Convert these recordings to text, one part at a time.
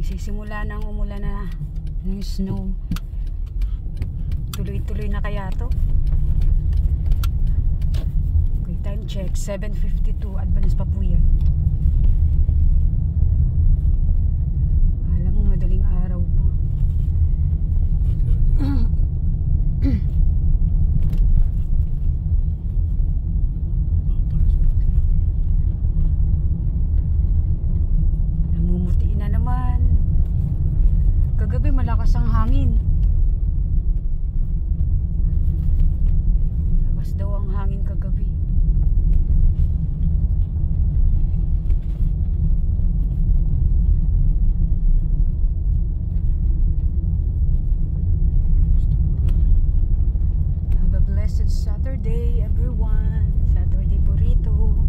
Nagsisimula nang umulan na ng snow. Tuloy-tuloy na kaya to? Okay, time check 7:52. Advance pa po yan. Alam mo, madaling araw po. Namumutiin na naman. Kagabi malakas ang hangin. Malakas daw ang hangin kagabi. Have a blessed Saturday, everyone. Saturday po rito.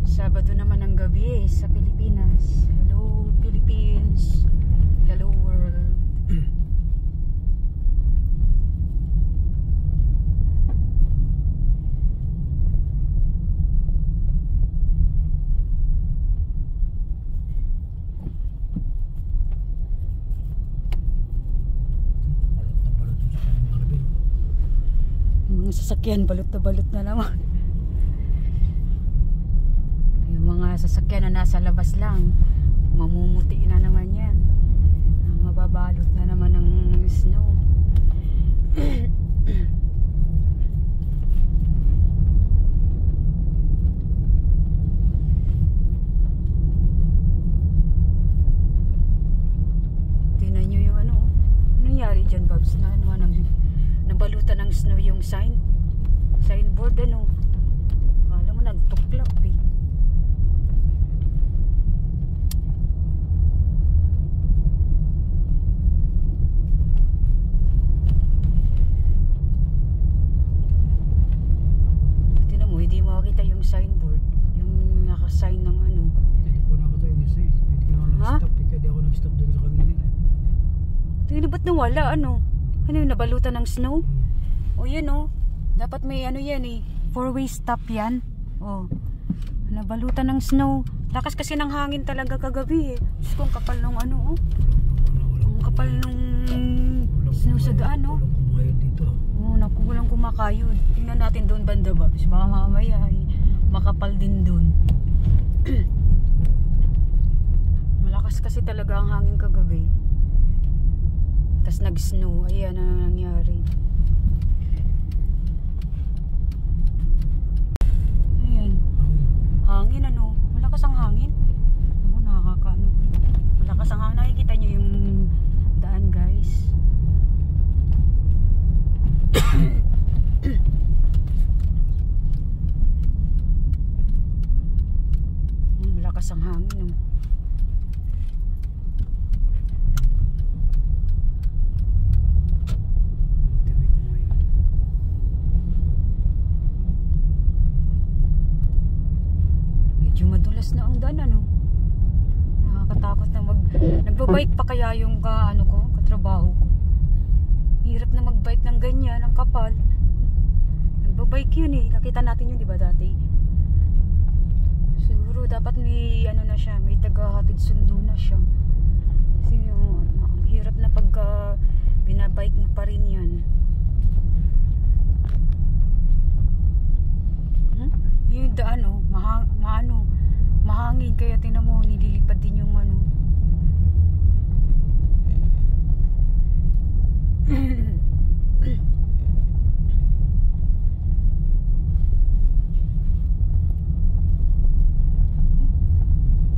Sabado naman ang gabi sa Pilipinas. Hello Philippines. Hello world. Mga sasakyan balot na naman. Yung mga sasakyan na nasa labas lang, mamumuti na naman yan. Mababalot na naman ng snow. Tingnan nyo yung ano nangyari dyan, Babs, na nabalutan ng snow yung signboard, ano. Alam mo, nagtuklap eh. Hindi mo makita yung signboard, yung nakasign ng ano. Hindi ko na ako tayo nasa eh. Hindi ko na nag-stop eh. Kaya di ako nag-stop dun sa kanina. Tingnan, ba't nawala? Ano yung nabalutan ng snow? O yun o. Dapat may ano yan eh. 4-way stop yan. O. Nabalutan ng snow. Lakas kasi ng hangin talaga kagabi eh. Diyos ko, ang kapal ng ano o. Ang kapal ng snow sa daan o. Walang kumayod dito. Naku, walang kumakayod. Tingnan natin doon banda, Babs. Baka mamaya ay makapal din doon. Malakas kasi talaga ang hangin kagabi. Tapos nag-snow. Ayan na nangyari. Ayan. Hangin ano. Malakas ang hangin. Ako, nakakaano. Malakas ang hangin. Nakikita nyo yung daan, guys. Malakas ang hangin. Medyo madulas na ang daan, ano. Nakakatakot na nagbabike pa kaya yung katrabaho ko. Hirap na magbike ng ganyan, ang kapal. Nagbabike yun eh. Nakita natin yun, di ba, dati? Siguro dapat may na siya, may taga-hatid sundo na siya. Kasi ang hirap na pagka binabike mo pa rin yan. Yung daan mahangin, kaya tingnan mo, nililipad din yung ano.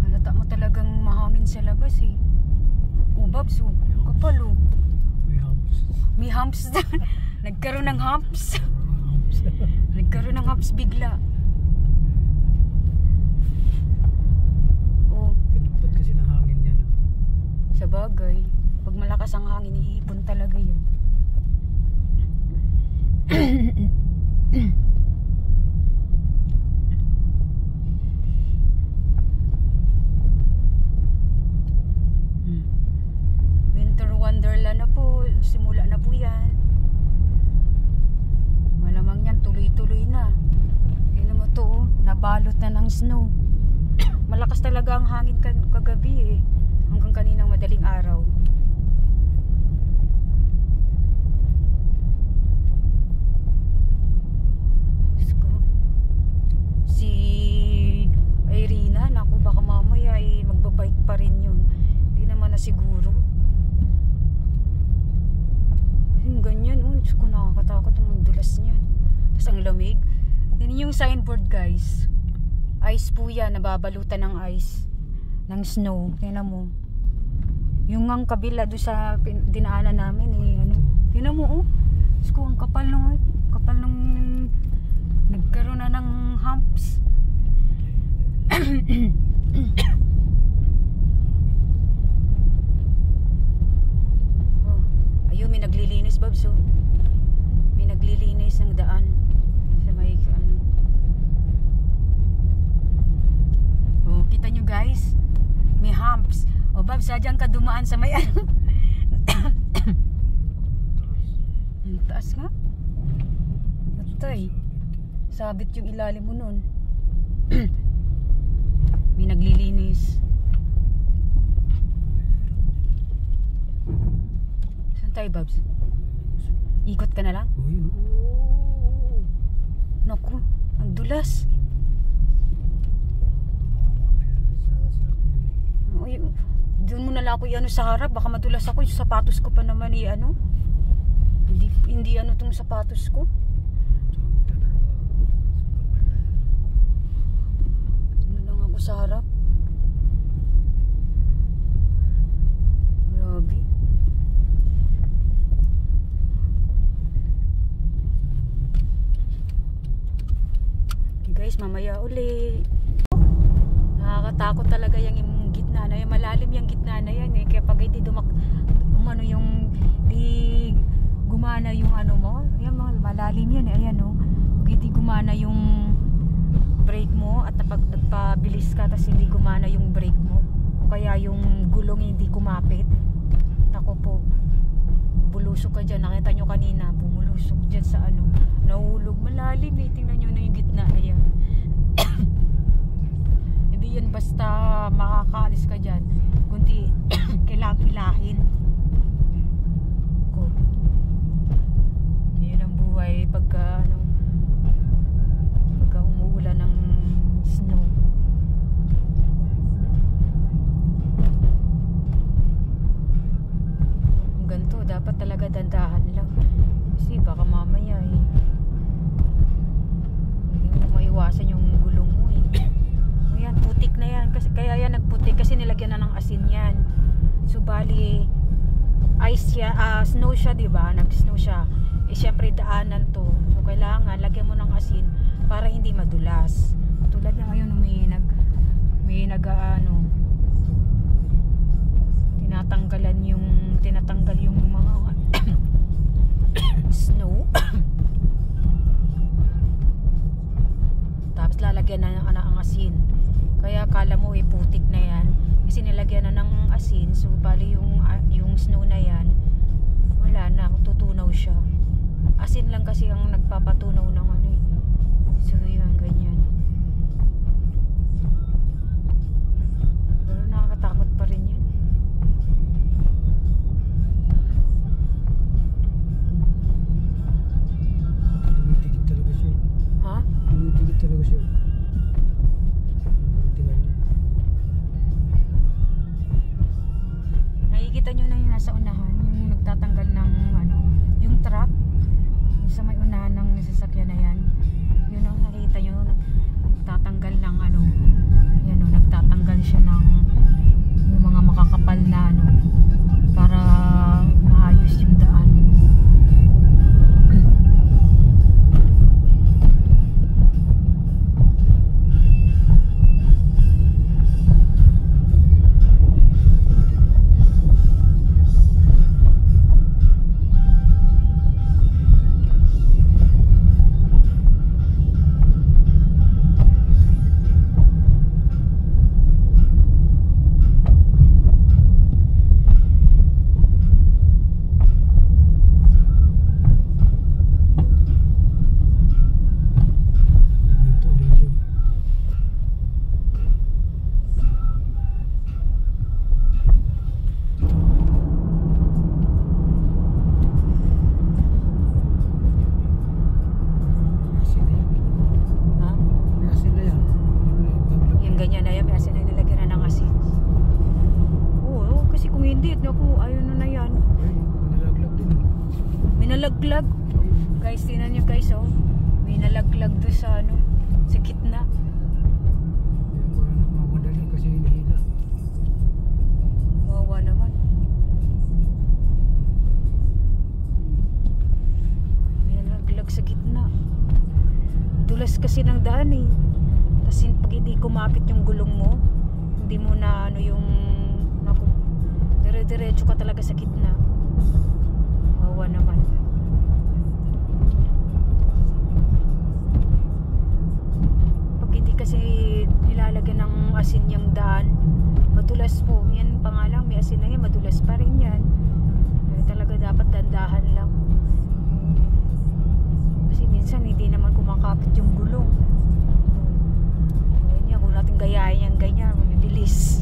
Halata mo talagang mahangin sa labas eh. Babs, kapal oh. May humps. Nagkaroon ng humps. Nagkaroon ng humps bigla. Oh, pinupot kasi ng hangin yan. sa bagay, pag malakas ang hangin, iipon talaga yun. Winter wonderland na po, simula na po yan. Malamang yan, tuloy-tuloy na. Tingnan mo to, nabalot na ng snow. malakas talaga ang hangin kagabi eh. Hanggang kaninang madaling araw. Si Irina, naku, baka mamaya eh, magbabike pa rin yun. Hindi naman na siguro. Yung ganyan, oh, Diyos ko, nakakatakot ang dulas niyan. Tapos ang lamig. Yan yung signboard, guys. Ice po yan, nababalutan ng ice. Ng snow, tingnan mo. Yung ang kabila doon sa dinaanan namin eh, ano. Tingnan mo, oh. Diyos ko, ang kapal nung nagkaroon na ng humps. Oh, ayun, may naglilinis, Babs, oh. May naglilinis ng daan sa may ano. Oh, kita nyo, guys, may humps. Oh, Babs, sadyang ka dumaan sa may ano. Ang taas nga. Atay, sabit yung ilalim mo nun. May naglilinis. Saan tayo, Babs? Ikot ka na lang? Oh. Naku, ang dulas. Uy, doon mo na lang ako i-ano sa harap. Baka madulas ako. Yung sapatos ko pa naman i-ano. Hindi ano itong sapatos ko. Sa harap. Grabe. Okay guys, mamaya uli. Nakakatakot talaga yung gitna na yan. Malalim yung gitna na yan eh. Kaya pag hindi umano yung di gumana yung ano mo. Ayan, malalim yan eh. Ayan o. Pag hindi gumana yung brake mo at pag nagpabilis ka tapos hindi gumana yung brake mo o kaya yung gulong hindi kumapit, nako po, bulusok ka dyan. Nakita nyo kanina, bumulusok dyan sa ano, nahulog. Malalim eh, tingnan nyo na yung gitna na yan. Hindi yan basta makakaalis ka dyan, kundi kailangang hilahin ko. Yun ang buhay pagka ano, umuulan ng snow. Kung ganito, dapat talaga dandahan lang. Kasi baka mamaya eh, hindi mo maiwasan yung gulong mo eh. Ayan, putik na yan. Kaya yan nagputik kasi nilagyan na ng asin yan. So bali, ice siya, snow siya, diba? Nag-snow siya. Eh syempre daanan to. So kailangan lagyan mo ng asin para hindi madulas. Tulad na ngayon may nag-ano, tinatanggal yung mga snow. Tapos lalagyan na ng asin. Kaya akala mo putik na yan kasi nilagyan na ng asin. So bali yung snow na yan, wala na, matutunaw siya. Asin lang kasi ang nagpapatunaw ng ano eh. So yun, ganyan. Pero nakakatakot pa rin yan. Tumitigit talaga siya. Ha? Tumitigit talaga siya. Nakikita nyo na yung nasa unahan, yung nagtatanggal ng ano, yung truck, yung sa may unahan ng sasakyan na yan. Yun ang nakita nyo, nagtatanggal ng ano, yan o, nagtatanggal siya ng yung mga makakapal na ano, para maayos yung daan. Hindi, naku, ayun na yan. Ayun, nalaglag din. May nalaglag. Guys, tingnan nyo guys, oh. May nalaglag doon sa ano, sa gitna. Kaya ko na nagmamadali kasi hinihila. Wawa naman. May nalaglag sa gitna. Dulas kasi ng daan eh. Tapos pag hindi kumapit yung gulong mo, hindi mo na ano yung, naku, dire-diretso ka talaga sa gitna. Wawa naman. Pag hindi kasi nilalagyan ng asin yung daan, madulas po. Yan pa nga lang, may asin na yan, madulas pa rin yan. Kaya talaga dapat dandahan lang. Kasi minsan hindi naman kumakapit yung gulong. Ayan yan, kung natin gayahin yan ganyan, mabibilis.